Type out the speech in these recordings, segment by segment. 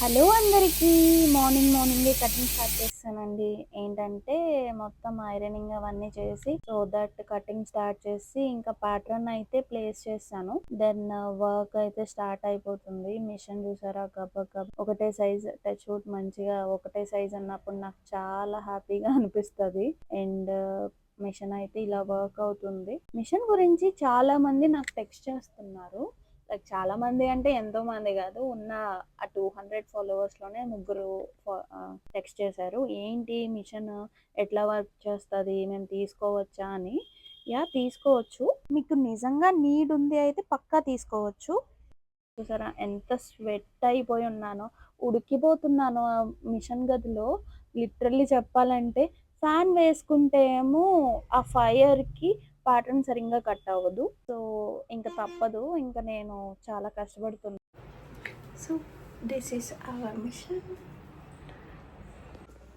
Hello అందరికీ. మార్నింగే cutting start చేస్తానండి. ఏంటంటే మొత్తం ఐరనింగ్ అవన్నీ చేసి సో దట్ కటింగ్ స్టార్ట్ చేసి ఇంకా ప్యాటర్న్ అయితే ప్లేస్ చేస్తాను. దెన్ వర్క్ అయితే స్టార్ట్ అయిపోతుంది. మిషన్ చూసారా గబ ఒకటే సైజ్ టచ్ వుడ్ మంచిగా ఒకటే సైజ్ అన్నప్పుడు నాకు చాలా హ్యాపీగా అనిపిస్తుంది. అండ్ మిషన్ అయితే ఇలా వర్క్ అవుతుంది. మిషన్ గురించి చాలా మంది నాకు టెక్స్ట్ చేస్తున్నారు. లైక్ చాలా మంది అంటే ఎంతో మంది కాదు, ఉన్న ఆ 200 ఫాలోవర్స్లోనే ముగ్గురు టెక్స్ట్ చేశారు, ఏంటి మిషన్ ఎట్లా వర్క్ చేస్తుంది, మేము తీసుకోవచ్చా అని. యా, తీసుకోవచ్చు. మీకు నిజంగా నీడ్ ఉంది అయితే పక్కా తీసుకోవచ్చు. చూసారా ఎంత స్వెట్ అయిపోయి ఉన్నానో, ఉడికిపోతున్నాను ఆ మిషన్ గదిలో. లిటరల్లీ చెప్పాలంటే ఫ్యాన్ వేసుకుంటే ఏమో ఆ ఫైర్కి ప్యాటర్న్ సరిగ్గా కట్ అవ్వదు. సో ఇంకా తప్పదు, ఇంకా నేను చాలా కష్టపడుతున్నాను. So this is our machine.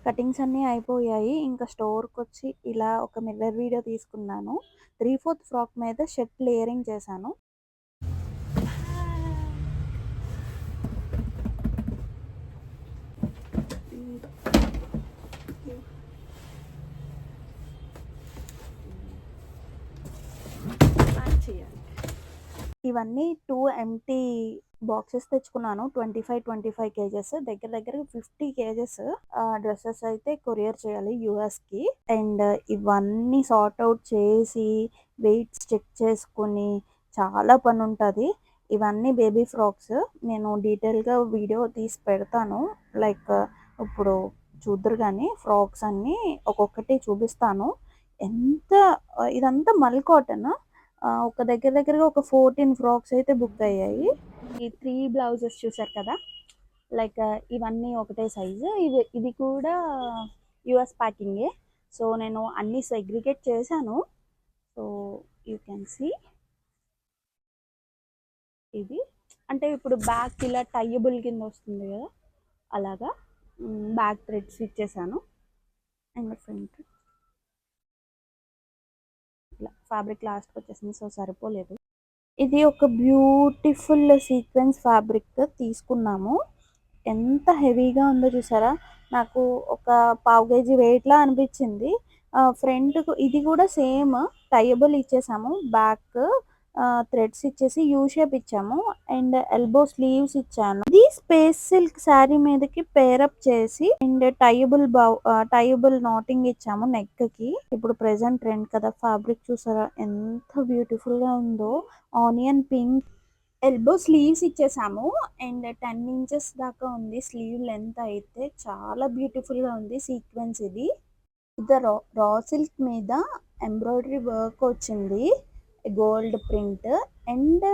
Cuttings అన్నీ అయిపోయాయి. ఇంకా స్టోర్కి వచ్చి ఇలా ఒక మిర్రర్ వీడియో తీసుకున్నాను. 3/4 ఫ్రాక్ మీద షర్ట్ లేయరింగ్ చేశాను. ఇవన్నీ 2 ఎంటీ బాక్సెస్ తెచ్చుకున్నాను. 25 కేజెస్, దగ్గర దగ్గర 50 కేజెస్ డ్రెస్సెస్ అయితే కొరియర్ చేయాలి యూఎస్కి. అండ్ ఇవన్నీ సార్ట్ అవుట్ చేసి వెయిట్స్ చెక్ చేసుకుని చాలా పని ఉంటుంది. ఇవన్నీ బేబీ ఫ్రాక్స్. నేను డీటెయిల్గా వీడియో తీసి పెడతాను. లైక్ ఇప్పుడు చూద్దరు కానీ ఫ్రాక్స్ అన్నీ ఒక్కొక్కటి చూపిస్తాను. ఎంత ఇదంతా మల్ కాటన్. ఒక దగ్గరగా ఒక 14 ఫ్రాక్స్ అయితే బుక్ అయ్యాయి. ఈ 3 బ్లౌజెస్ చూసారు కదా, లైక్ ఇవన్నీ ఒకటే సైజు. ఇది కూడా యుఎస్ ప్యాకింగే. సో నేను అన్ని సెగ్రిగేట్ చేశాను. So you can see. ఇది అంటే ఇప్పుడు బ్యాక్ ఇలా టైయబుల్ కింద వస్తుంది కదా, అలాగా బ్యాక్ థ్రెడ్స్ ఇచ్చేసాను. అండ్ ఫ్రంట్ ఇలా ఫ్యాబ్రిక్ లాస్ట్కి వచ్చేసింది, సో సరిపోలేదు. ఇది ఒక బ్యూటిఫుల్ సీక్వెన్స్ ఫ్యాబ్రిక్ తీసుకున్నాము. ఎంత హెవీగా ఉందో చూసారా, నాకు ఒక పావు కేజీ వెయిట్లా అనిపించింది. ఫ్రంట్ ఇది కూడా సేమ్ టైయబుల్ ఇచ్చేసాము. బ్యాక్ థ్రెడ్స్ ఇచ్చేసి యూ షేప్ ఇచ్చాము. అండ్ ఎల్బో స్లీవ్స్ ఇచ్చాను. ఇది స్పేస్ సిల్క్ శారీ మీదకి పేరప్ చేసి అండ్ టైయబుల్ నాటింగ్ ఇచ్చాము నెక్ కి. ఇప్పుడు ప్రెసెంట్ ట్రెండ్ కదా ఫ్యాబ్రిక్, చూసారా ఎంత బ్యూటిఫుల్ గా ఉందో. Onion pink. ఎల్బో స్లీవ్స్ ఇచ్చేసాము. అండ్ 10 ఇంచెస్ దాకా ఉంది స్లీవ్ లెంత్ అయితే. చాలా బ్యూటిఫుల్గా ఉంది సీక్వెన్స్ ఇది. ఇది రా సిల్క్ మీద ఎంబ్రాయిడరీ వర్క్ వచ్చింది, గోల్డ్ ప్రింట్. అండ్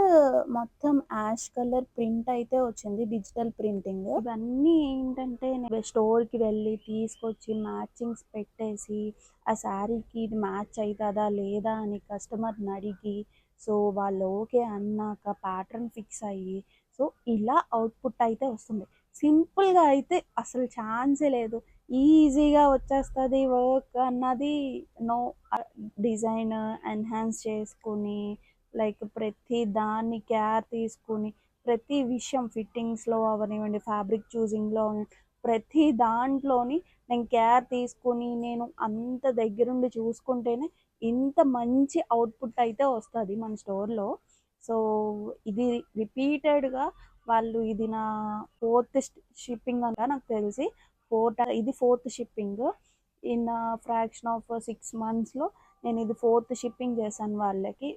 మొత్తం యాష్ కలర్ ప్రింట్ అయితే వచ్చింది, డిజిటల్ ప్రింటింగ్. ఇవన్నీ ఏంటంటే నేను స్టోర్కి వెళ్ళి తీసుకొచ్చి మ్యాచింగ్స్ పెట్టేసి ఆ శారీకి ఇది మ్యాచ్ అవుతుందా లేదా అని కస్టమర్ని అడిగి, సో వాళ్ళు ఓకే అన్నాక ప్యాటర్న్ ఫిక్స్ అయ్యి, సో ఇలా అవుట్పుట్ అయితే వస్తుంది. సింపుల్గా అయితే అసలు ఛాన్సే లేదు. ఈజీగా వచ్చేస్తుంది వర్క్ అన్నది నో. డిజైన్ ఎన్హాన్స్ చేసుకుని, లైక్ ప్రతి దాన్ని కేర్ తీసుకుని, ప్రతి విషయం ఫిట్టింగ్స్లో అవనివ్వండి, ఫ్యాబ్రిక్ చూసింగ్లో ప్రతి దాంట్లోని నేను కేర్ తీసుకుని, నేను అంత దగ్గరుండి చూసుకుంటేనే ఇంత మంచి అవుట్పుట్ అయితే వస్తుంది మన స్టోర్లో. సో ఇది రిపీటెడ్గా వాళ్ళు, ఇది నా 4th షిప్పింగ్ అంట నాకు తెలిసి. ఇది 4th shipping in fraction of 6 monthsలో. నేను ఇది 4th షిప్పింగ్ చేశాను.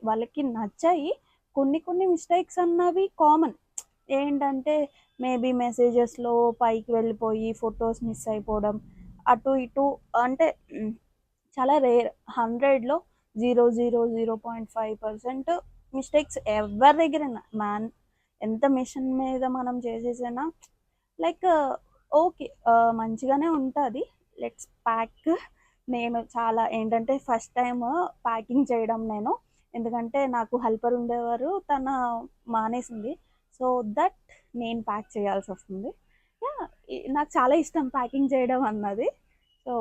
వాళ్ళకి నచ్చాయి. కొన్ని మిస్టేక్స్ అన్నవి కామన్. ఏంటంటే మేబీ మెసేజెస్లో పైకి వెళ్ళిపోయి ఫొటోస్ మిస్ అయిపోవడం, అటు ఇటు అంటే చాలా రేర్. 100లో 0.5% మిస్టేక్స్ ఎవరి దగ్గర ఎంత మిషన్ మీద మనం చేసేసినా లైక్ ఓకే మంచిగానే ఉంటుంది. Let's pack. నేను చాలా ఏంటంటే ఫస్ట్ టైం ప్యాకింగ్ చేయడం నేను, ఎందుకంటే నాకు హెల్పర్ ఉండేవారు, తన మానేసింది. సో దట్ నేను ప్యాక్ చేయాల్సి వస్తుంది. నాకు చాలా ఇష్టం ప్యాకింగ్ చేయడం అన్నది. సో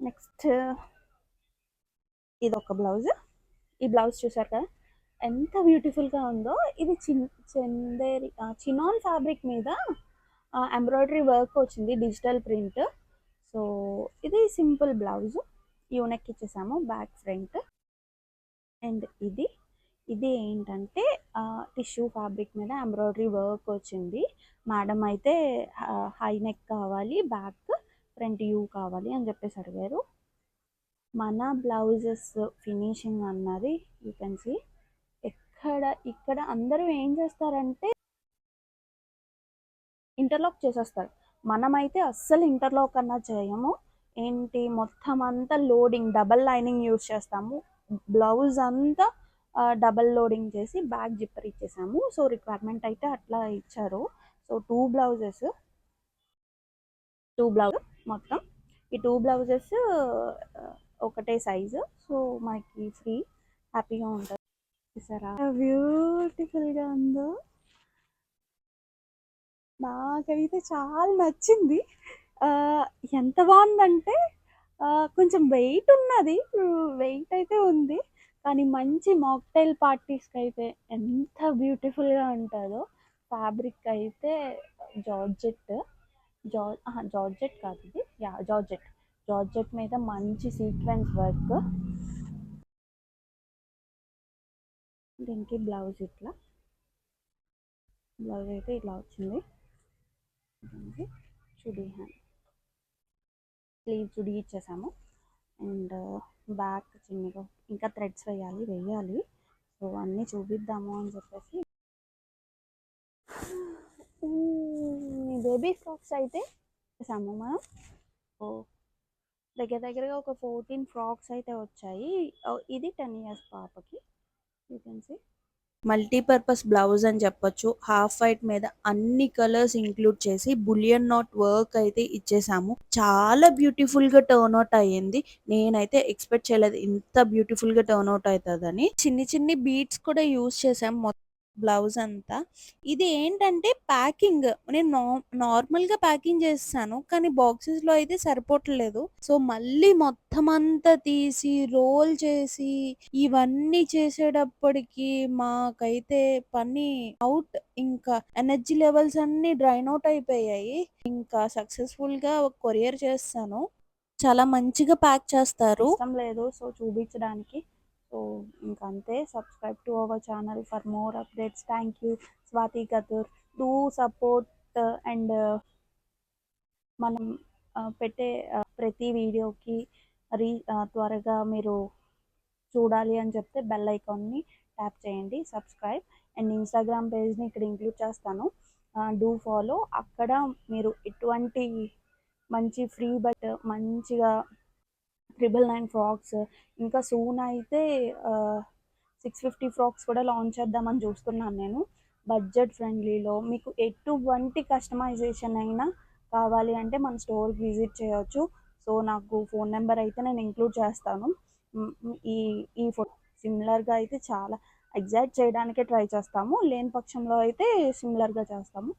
నెక్స్ట్ ఇది ఒక బ్లౌజ్. ఈ బ్లౌజ్ చూసారు కదా, ఎంత బ్యూటిఫుల్గా ఉందో. ఇది చినాన్ ఫ్యాబ్రిక్ మీద ఎంబ్రాయిడరీ వర్క్ వచ్చింది, డిజిటల్ ప్రింట్. సో ఇది సింపుల్ బ్లౌజ్, యూనెక్ ఇచ్చేసాము బ్యాక్ ఫ్రంట్. అండ్ ఇది ఏంటంటే టిష్యూ ఫ్యాబ్రిక్ మీద ఎంబ్రాయిడరీ వర్క్ వచ్చింది. మేడం అయితే హై నెక్ కావాలి, బ్యాక్ ఫ్రంట్ యూ కావాలి అని చెప్పేసి అడిగారు. మన బ్లౌజెస్ ఫినిషింగ్ అన్నది యూ కెన్ సీ. ఇక్కడ అందరూ ఏం చేస్తారంటే ఇంటర్లాక్ చేసేస్తారు. మనమైతే అస్సలు ఇంటర్లాక్ అన్నా చేయము. ఏంటి, మొత్తం అంతా లోడింగ్, డబల్ లైనింగ్ యూస్ చేస్తాము. బ్లౌజ్ అంతా డబల్ లోడింగ్ చేసి బ్యాక్ జిప్పర్ ఇచ్చేసాము. సో రిక్వైర్మెంట్ అయితే అట్లా ఇచ్చారు. సో టూ బ్లౌజ్ మొత్తం. ఈ టూ బ్లౌజెస్ ఒకటే సైజు. సో మనకి ఫ్రీ, హ్యాపీగా ఉంటుంది. చూసారా బ్యూటిఫుల్గా ఉందో. నాకైతే చాలా నచ్చింది. ఎంత బాగుందంటే కొంచెం వెయిట్ ఉన్నది, వెయిట్ అయితే ఉంది, కానీ మంచి మాక్టైల్ పార్టీస్కి అయితే ఎంత బ్యూటిఫుల్గా ఉంటుందో. ఫ్యాబ్రిక్ అయితే జార్జెట్ జార్జెట్ కాదు ఇది, జార్జెట్ మీద మంచి సీక్వెన్స్ వర్క్. దీనికి బ్లౌజ్ అయితే ఇట్లా వచ్చింది. Chudi hand, slew chudi ఇచ్చేసాము. And back చిన్నగా ఇంకా థ్రెడ్స్ వేయాలి. సో అన్నీ చూపిద్దాము అని చెప్పేసి. బేబీ ఫ్రాక్స్ అయితే వేసాము మనం. దగ్గరగా ఒక 14 ఫ్రాక్స్ అయితే వచ్చాయి. ఇది 10 years పాపకి. You can see multipurpose blouse అని చెప్పొచ్చు. హాఫ్ వైట్ మీద అన్ని కలర్స్ ఇంక్లూడ్ చేసి బులియన్ నాట్ వర్క్ అయితే ఇచ్చేసాము. చాలా బ్యూటిఫుల్ గా టర్న్ అవుట్ అయ్యింది. నేనైతే ఎక్స్పెక్ట్ చేయలేదు ఇంత బ్యూటిఫుల్ గా టర్న్ అవుట్ అవుతుందని. చిన్ని బీట్స్ కూడా యూజ్ చేసాం బ్లౌజ్ అంతా. ఇది ఏంటంటే ప్యాకింగ్, నేను నార్మల్ గా ప్యాకింగ్ చేస్తాను, కానీ బాక్సెస్ లో అయితే సరిపోవట్లేదు. సో మళ్ళీ మొత్తం అంతా తీసి రోల్ చేసి ఇవన్నీ చేసేటప్పటికి మాకైతే పని అవుట్. ఇంకా ఎనర్జీ లెవెల్స్ అన్ని డ్రైన్ అవుట్ అయిపోయాయి. ఇంకా సక్సెస్ఫుల్ గా కొరియర్ చేస్తాను. చాలా మంచిగా ప్యాక్ చేస్తారు. ఇష్టం లేదు సో చూపించడానికి. సో ఇంకా అంతే. Subscribe to our channel for more updates. Thank you. Swathi Couture. Do support. And మనం పెట్టే ప్రతి వీడియోకి త్వరగా మీరు చూడాలి అని చెప్తే బెల్ ఐకాన్ని ట్యాప్ చేయండి, సబ్స్క్రైబ్. అండ్ ఇన్స్టాగ్రామ్ పేజ్ని ఇక్కడ ఇంక్లూడ్ చేస్తాను, డూ ఫాలో. అక్కడ మీరు ఎటువంటి మంచి ఫ్రీ బట్ మంచిగా 999 ఫ్రాక్స్, ఇంకా సూన్ అయితే 650 ఫ్రాక్స్ కూడా లాంచ్ చేద్దామని చూస్తున్నాను నేను. బడ్జెట్ ఫ్రెండ్లీలో మీకు ఎటువంటి కస్టమైజేషన్ అయినా కావాలి అంటే మన స్టోర్కి విజిట్ చేయవచ్చు. సో నాకు ఫోన్ నెంబర్ అయితే నేను ఇంక్లూడ్ చేస్తాను. ఈ సిమిలర్గా అయితే చాలా ఎగ్జాక్ట్ చేయడానికే ట్రై చేస్తాము, లేని పక్షంలో అయితే సిమిలర్గా చేస్తాము.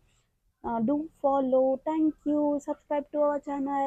Do follow. Thank you. Subscribe to our channel.